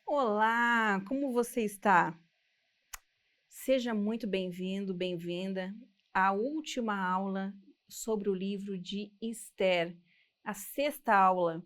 Olá, como você está? Seja muito bem-vindo, bem-vinda à última aula sobre o livro de Esther, a sexta aula.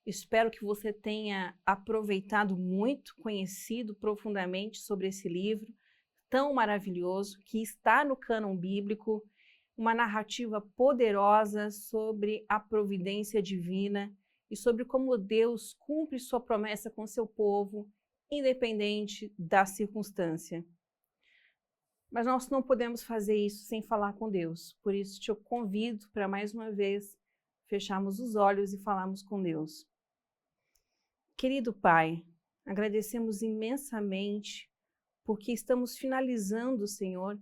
Espero que você tenha aproveitado muito, conhecido profundamente sobre esse livro tão maravilhoso que está no cânon bíblico, uma narrativa poderosa sobre a providência divina e sobre como Deus cumpre sua promessa com seu povo, independente da circunstância. Mas nós não podemos fazer isso sem falar com Deus. Por isso te convido para mais uma vez fecharmos os olhos e falarmos com Deus. Querido Pai, agradecemos imensamente porque estamos finalizando, Senhor,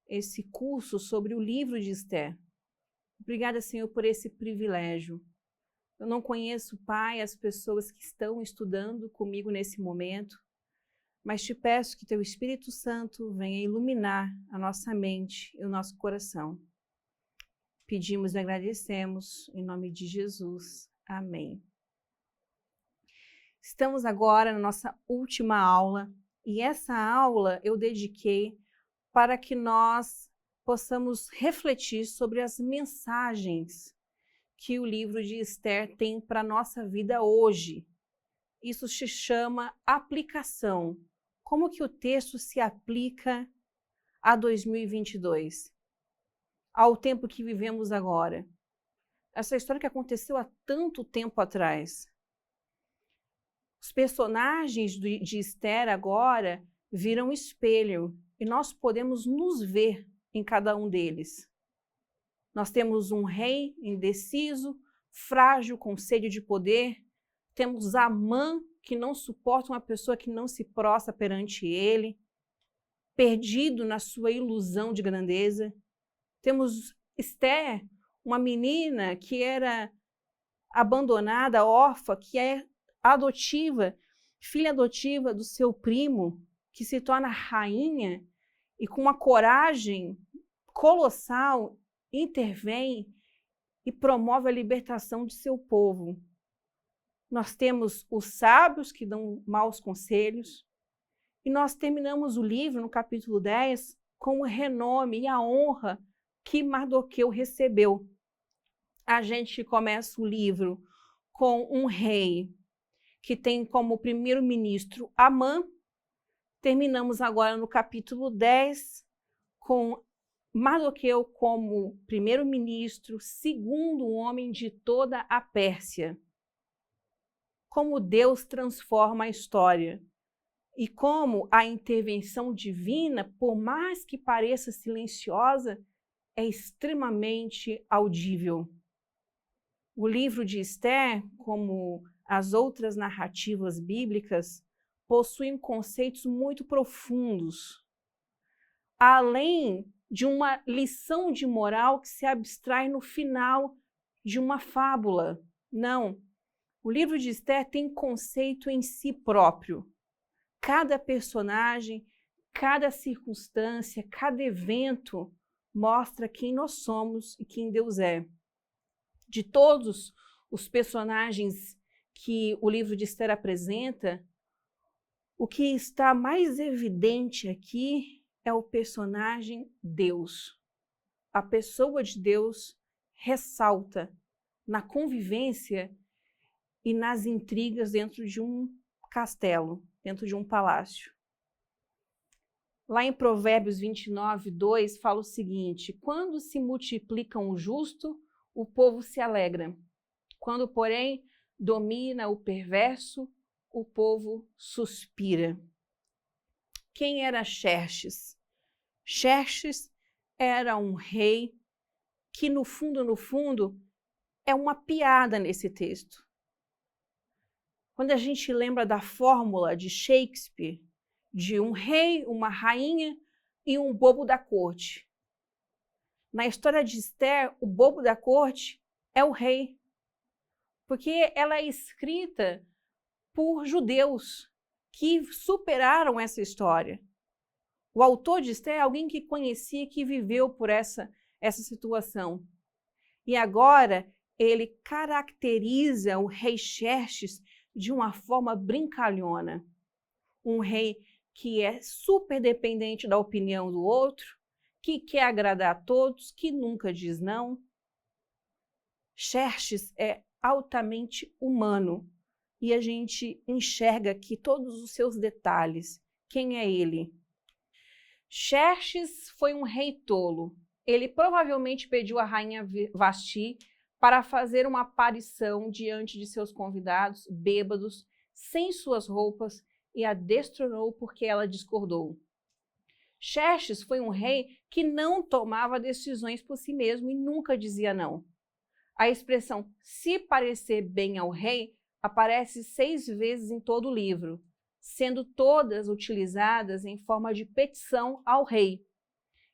esse curso sobre o livro de Esther. Obrigada, Senhor, por esse privilégio. Eu não conheço, Pai, as pessoas que estão estudando comigo nesse momento, mas te peço que teu Espírito Santo venha iluminar a nossa mente e o nosso coração. Pedimos e agradecemos em nome de Jesus. Amém. Estamos agora na nossa última aula e essa aula eu dediquei para que nós possamos refletir sobre as mensagens que o livro de Esther tem para a nossa vida hoje. Isso se chama aplicação. Como que o texto se aplica a 2022? Ao tempo que vivemos agora? Essa história que aconteceu há tanto tempo atrás. Os personagens de Esther agora viram espelho e nós podemos nos ver em cada um deles. Nós temos um rei indeciso, frágil, com sede de poder. Temos Amã, que não suporta uma pessoa que não se prostra perante ele, perdido na sua ilusão de grandeza. Temos Esther, uma menina que era abandonada, órfã, que é adotiva, filha adotiva do seu primo, que se torna rainha e com uma coragem colossal intervém e promove a libertação de seu povo. Nós temos os sábios que dão maus conselhos e nós terminamos o livro no capítulo 10 com o renome e a honra que Mardoqueu recebeu. A gente começa o livro com um rei que tem como primeiro-ministro Amã. Terminamos agora no capítulo 10 com Mardoqueu como primeiro-ministro, segundo homem de toda a Pérsia. Como Deus transforma a história e como a intervenção divina, por mais que pareça silenciosa, é extremamente audível. O livro de Esther, como as outras narrativas bíblicas, possuem conceitos muito profundos, além de uma lição de moral que se abstrai no final de uma fábula. Não, o livro de Esther tem conceito em si próprio. Cada personagem, cada circunstância, cada evento mostra quem nós somos e quem Deus é. De todos os personagens que o livro de Esther apresenta, o que está mais evidente aqui é o personagem Deus. A pessoa de Deus ressalta na convivência e nas intrigas dentro de um castelo, dentro de um palácio. Lá em Provérbios 29, 2, fala o seguinte: quando se multiplicam o justo, o povo se alegra. Quando, porém, domina o perverso, o povo suspira. Quem era Xerxes? Xerxes era um rei que, no fundo, é uma piada nesse texto. Quando a gente lembra da fórmula de Shakespeare, de um rei, uma rainha e um bobo da corte. Na história de Esther, o bobo da corte é o rei, porque ela é escrita por judeus que superaram essa história. O autor de Esther é alguém que conhecia, que viveu por essa situação. E agora ele caracteriza o rei Xerxes de uma forma brincalhona. Um rei que é super dependente da opinião do outro, que quer agradar a todos, que nunca diz não. Xerxes é altamente humano e a gente enxerga aqui todos os seus detalhes. Quem é ele? Xerxes foi um rei tolo. Ele provavelmente pediu à rainha Vasti para fazer uma aparição diante de seus convidados, bêbados, sem suas roupas, e a destronou porque ela discordou. Xerxes foi um rei que não tomava decisões por si mesmo e nunca dizia não. A expressão "se parecer bem ao rei" aparece 6 vezes em todo o livro, sendo todas utilizadas em forma de petição ao rei.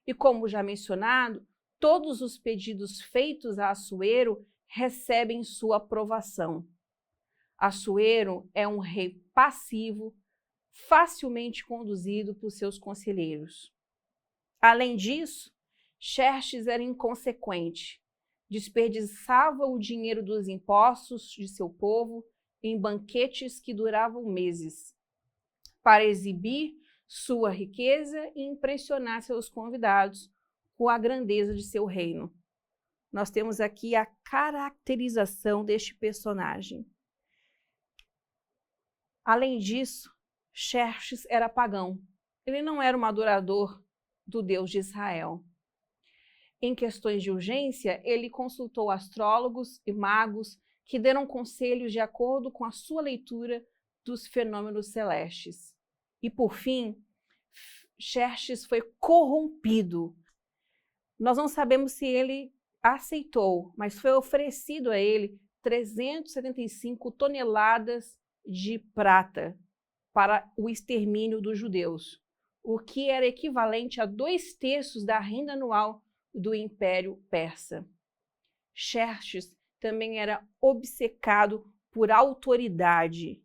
E como já mencionado, todos os pedidos feitos a Assuero recebem sua aprovação. Assuero é um rei passivo, facilmente conduzido por seus conselheiros. Além disso, Xerxes era inconsequente, desperdiçava o dinheiro dos impostos de seu povo em banquetes que duravam meses, para exibir sua riqueza e impressionar seus convidados com a grandeza de seu reino. Nós temos aqui a caracterização deste personagem. Além disso, Xerxes era pagão. Ele não era um adorador do Deus de Israel. Em questões de urgência, ele consultou astrólogos e magos que deram conselhos de acordo com a sua leitura dos fenômenos celestes. E, por fim, Xerxes foi corrompido. Nós não sabemos se ele aceitou, mas foi oferecido a ele 375 toneladas de prata para o extermínio dos judeus, o que era equivalente a 2/3 da renda anual do Império Persa. Xerxes também era obcecado por autoridade,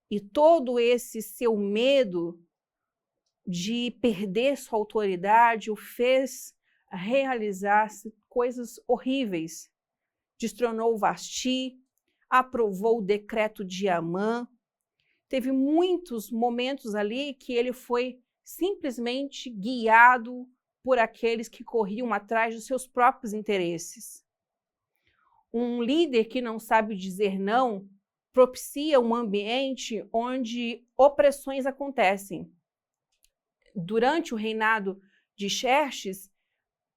e todo esse seu medo de perder sua autoridade o fez realizar coisas horríveis. Destronou Vasti, aprovou o decreto de Amã. Teve muitos momentos ali que ele foi simplesmente guiado por aqueles que corriam atrás dos seus próprios interesses. Um líder que não sabe dizer não propicia um ambiente onde opressões acontecem. Durante o reinado de Xerxes,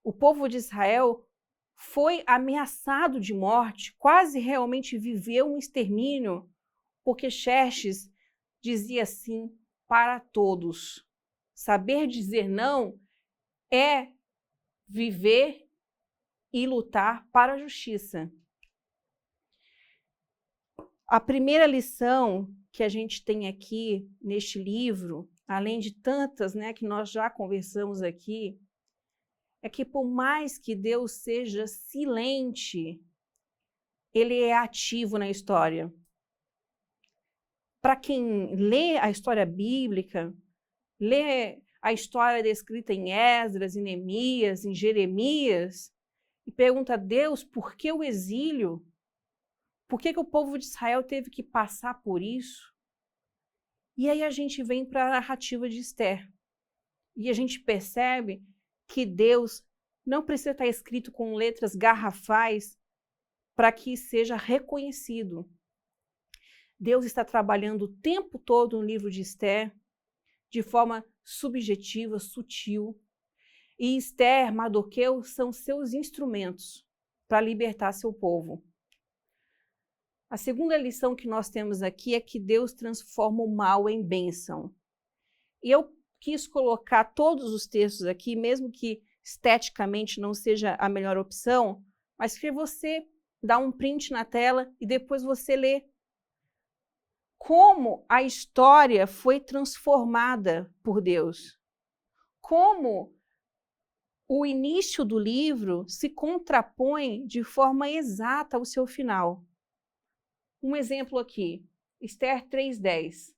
o povo de Israel foi ameaçado de morte, quase realmente viveu um extermínio, porque Xerxes dizia sim para todos. Saber dizer não é viver e lutar para a justiça. A primeira lição que a gente tem aqui neste livro, além de tantas, que nós já conversamos aqui, é que por mais que Deus seja silente, ele é ativo na história. Para quem lê a história bíblica, lê a história descrita em Esdras, em Neemias, em Jeremias, e pergunta a Deus por que o exílio? Por que o povo de Israel teve que passar por isso? E aí a gente vem para a narrativa de Esther. E a gente percebe que Deus não precisa estar escrito com letras garrafais para que seja reconhecido. Deus está trabalhando o tempo todo no livro de Esther, de forma subjetiva, sutil. E Esther, Mardoqueu são seus instrumentos para libertar seu povo. A segunda lição que nós temos aqui é que Deus transforma o mal em bênção. E eu quis colocar todos os textos aqui, mesmo que esteticamente não seja a melhor opção, mas que você dá um print na tela e depois você lê como a história foi transformada por Deus. Como o início do livro se contrapõe de forma exata ao seu final. Um exemplo aqui, Esther 3:10.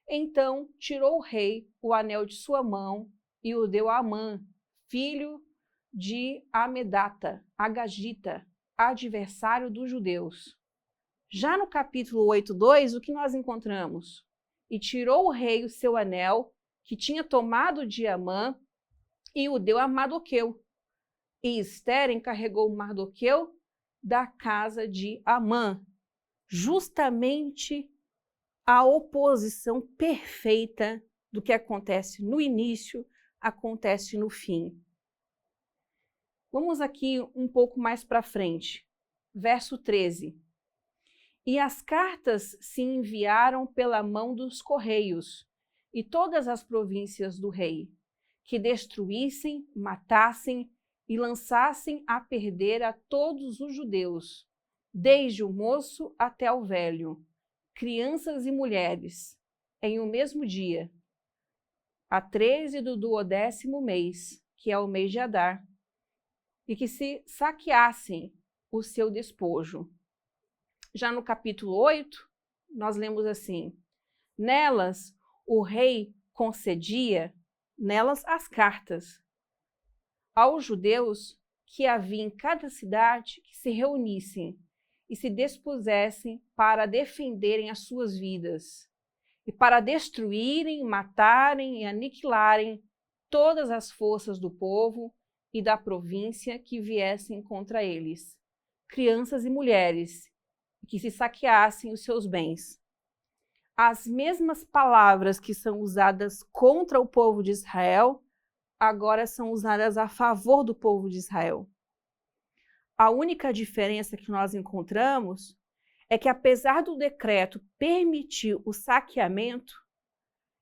Então tirou o rei o anel de sua mão e o deu a Amã, filho de Amedata, Agagita, adversário dos judeus. Já no capítulo 8:2, o que nós encontramos? E tirou o rei o seu anel, que tinha tomado de Amã, e o deu a Mardoqueu. E Ester encarregou Mardoqueu da casa de Amã. Justamente a oposição perfeita do que acontece no início, acontece no fim. Vamos aqui um pouco mais para frente. Verso 13. E as cartas se enviaram pela mão dos correios, e todas as províncias do rei, que destruíssem, matassem e lançassem a perder a todos os judeus, desde o moço até o velho, crianças e mulheres, em um mesmo dia, a 13 do 12º mês, que é o mês de Adar, e que se saqueassem o seu despojo. Já no capítulo 8, nós lemos assim: nelas o rei concedia, nelas as cartas, aos judeus que havia em cada cidade que se reunissem e se dispusessem para defenderem as suas vidas e para destruírem, matarem e aniquilarem todas as forças do povo e da província que viessem contra eles, crianças e mulheres, que se saqueassem os seus bens. As mesmas palavras que são usadas contra o povo de Israel, agora são usadas a favor do povo de Israel. A única diferença que nós encontramos é que, apesar do decreto permitir o saqueamento,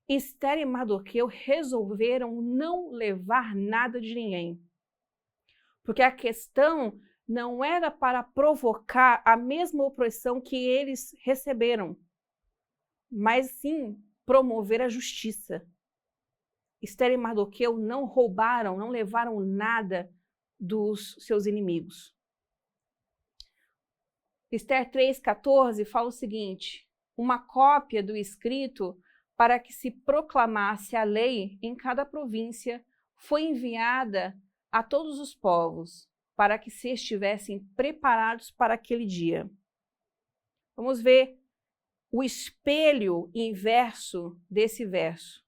Ester e Mardoqueu resolveram não levar nada de ninguém. Porque a questão não era para provocar a mesma opressão que eles receberam, mas sim promover a justiça. Ester e Mardoqueu não roubaram, não levaram nada dos seus inimigos. Ester 3,14 fala o seguinte: uma cópia do escrito para que se proclamasse a lei em cada província foi enviada a todos os povos, para que se estivessem preparados para aquele dia. Vamos ver o espelho inverso desse verso.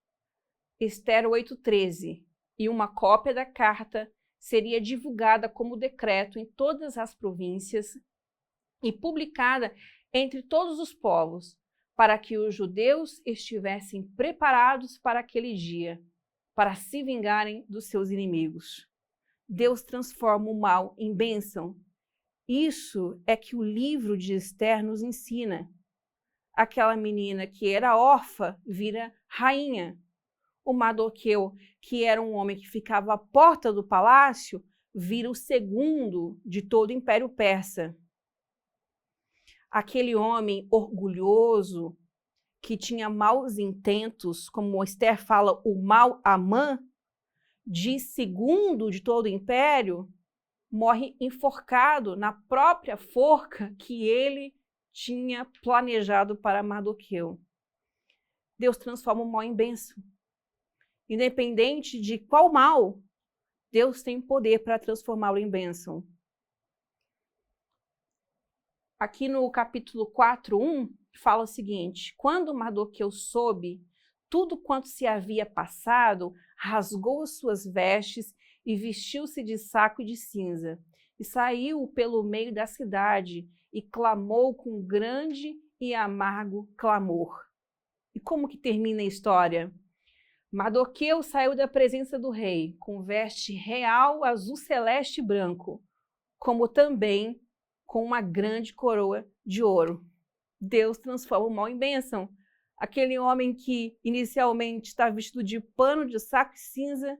Ester 8,13. E uma cópia da carta seria divulgada como decreto em todas as províncias e publicada entre todos os povos, para que os judeus estivessem preparados para aquele dia, para se vingarem dos seus inimigos. Deus transforma o mal em bênção. Isso é que o livro de Ester nos ensina. Aquela menina que era órfã vira rainha. O Mardoqueu, que era um homem que ficava à porta do palácio, vira o segundo de todo o Império Persa. Aquele homem orgulhoso, que tinha maus intentos, como Ester fala, o mal Amã, de segundo de todo o império, morre enforcado na própria forca que ele tinha planejado para Mardoqueu. Deus transforma o mal em bênção. Independente de qual mal, Deus tem poder para transformá-lo em bênção. Aqui no capítulo 4:1, fala o seguinte: quando Mardoqueu soube tudo quanto se havia passado, rasgou as suas vestes e vestiu-se de saco e de cinza, e saiu pelo meio da cidade e clamou com grande e amargo clamor. E como que termina a história? Mardoqueu saiu da presença do rei com veste real azul celeste e branco, como também com uma grande coroa de ouro. Deus transforma o mal em bênção. Aquele homem que inicialmente está vestido de pano de saco e cinza,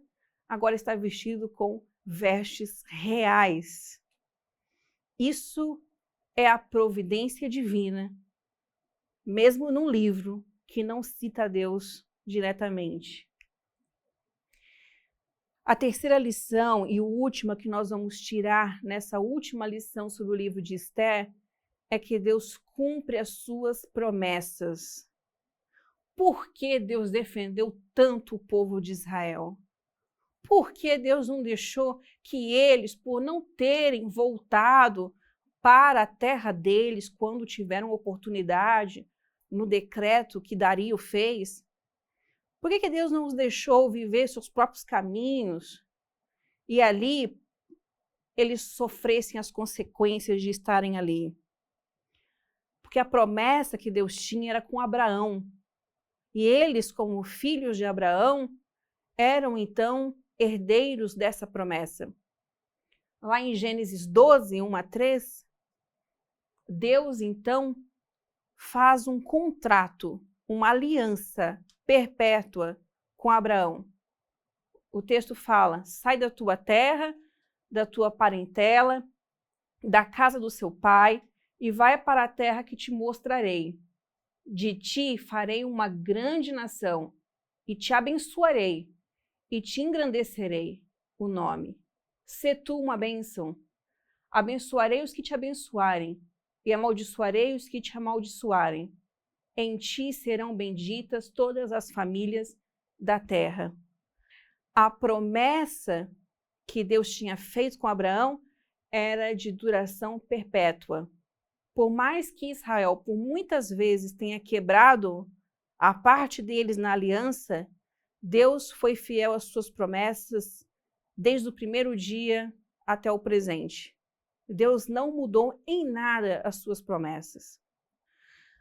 agora está vestido com vestes reais. Isso é a providência divina, mesmo num livro que não cita Deus diretamente. A terceira lição e última que nós vamos tirar nessa última lição sobre o livro de Ester é que Deus cumpre as suas promessas. Por que Deus defendeu tanto o povo de Israel? Por que Deus não deixou que eles, por não terem voltado para a terra deles quando tiveram oportunidade, no decreto que Dario fez? Por que Deus não os deixou viver seus próprios caminhos e ali eles sofressem as consequências de estarem ali? Porque a promessa que Deus tinha era com Abraão. E eles, como filhos de Abraão, eram então herdeiros dessa promessa. Lá em Gênesis 12, 1-3, Deus então faz um contrato, uma aliança perpétua com Abraão. O texto fala: sai da tua terra, da tua parentela, da casa do seu pai, e vai para a terra que te mostrarei. De ti farei uma grande nação, e te abençoarei, e te engrandecerei o nome. Sê tu uma bênção. Abençoarei os que te abençoarem, e amaldiçoarei os que te amaldiçoarem. Em ti serão benditas todas as famílias da terra. A promessa que Deus tinha feito com Abraão era de duração perpétua. Por mais que Israel, por muitas vezes, tenha quebrado a parte deles na aliança, Deus foi fiel às suas promessas desde o primeiro dia até o presente. Deus não mudou em nada as suas promessas.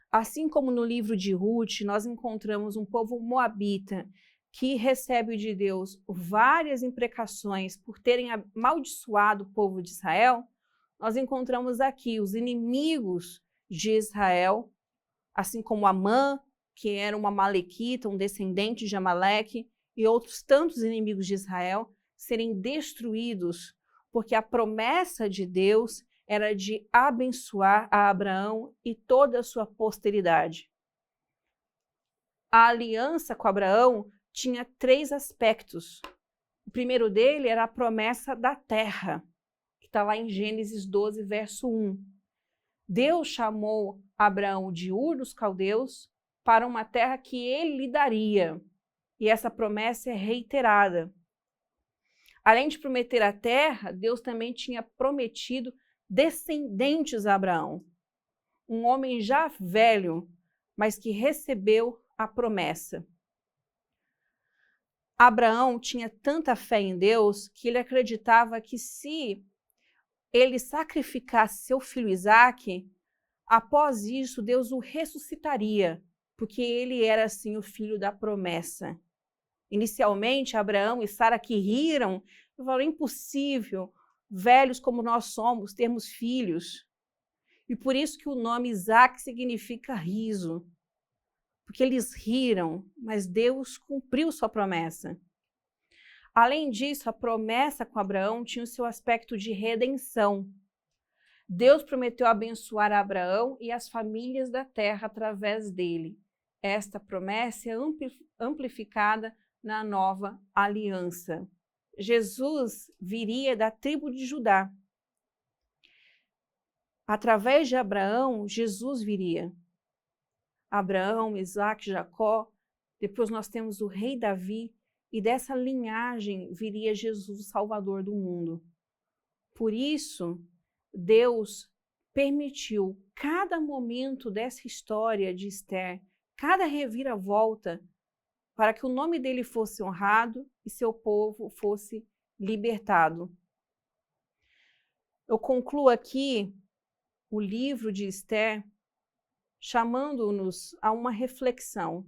Assim como no livro de Ruth, nós encontramos um povo moabita que recebe de Deus várias imprecações por terem amaldiçoado o povo de Israel, nós encontramos aqui os inimigos de Israel, assim como Amã, que era uma amalequita, um descendente de Amaleque, e outros tantos inimigos de Israel, serem destruídos, porque a promessa de Deus era de abençoar a Abraão e toda a sua posteridade. A aliança com Abraão tinha 3 aspectos. O primeiro dele era a promessa da terra, que está lá em Gênesis 12, verso 1. Deus chamou Abraão de Ur dos Caldeus para uma terra que ele lhe daria. E essa promessa é reiterada. Além de prometer a terra, Deus também tinha prometido descendentes a Abraão. Um homem já velho, mas que recebeu a promessa. Abraão tinha tanta fé em Deus que ele acreditava que se ele sacrificasse seu filho Isaque, após isso Deus o ressuscitaria, porque ele era assim o filho da promessa. Inicialmente, Abraão e Sara que riram, falaram: impossível, velhos como nós somos, termos filhos. E por isso que o nome Isaque significa riso, porque eles riram, mas Deus cumpriu sua promessa. Além disso, a promessa com Abraão tinha o seu aspecto de redenção. Deus prometeu abençoar Abraão e as famílias da terra através dele. Esta promessa é amplificada na nova aliança. Jesus viria da tribo de Judá. Através de Abraão, Jesus viria. Abraão, Isaque, Jacó, depois nós temos o rei Davi, e dessa linhagem viria Jesus, o Salvador do mundo. Por isso, Deus permitiu cada momento dessa história de Esther, cada reviravolta, para que o nome dele fosse honrado e seu povo fosse libertado. Eu concluo aqui o livro de Esther chamando-nos a uma reflexão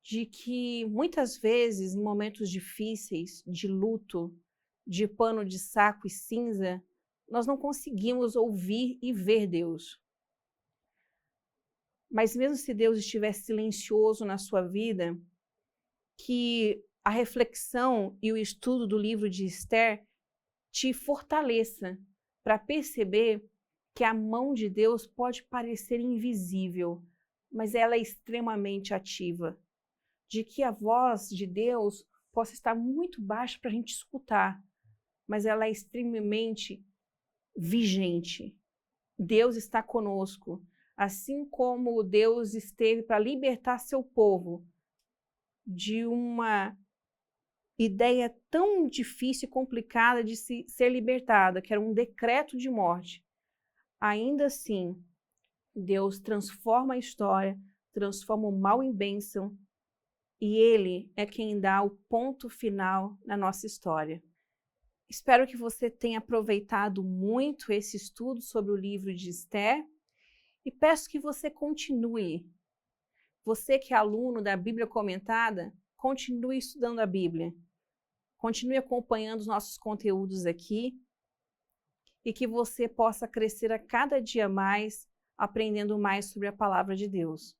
de que muitas vezes, em momentos difíceis, de luto, de pano de saco e cinza, nós não conseguimos ouvir e ver Deus. Mas mesmo se Deus estiver silencioso na sua vida, que a reflexão e o estudo do livro de Esther te fortaleça para perceber que a mão de Deus pode parecer invisível, mas ela é extremamente ativa. De que a voz de Deus possa estar muito baixa para a gente escutar, mas ela é extremamente vigente. Deus está conosco, assim como Deus esteve para libertar seu povo de uma ideia tão difícil e complicada de ser libertada, que era um decreto de morte, ainda assim, Deus transforma a história, transforma o mal em bênção, e Ele é quem dá o ponto final na nossa história. Espero que você tenha aproveitado muito esse estudo sobre o livro de Esther e peço que você continue. Você que é aluno da Bíblia Comentada, continue estudando a Bíblia. Continue acompanhando os nossos conteúdos aqui e que você possa crescer a cada dia mais, aprendendo mais sobre a Palavra de Deus.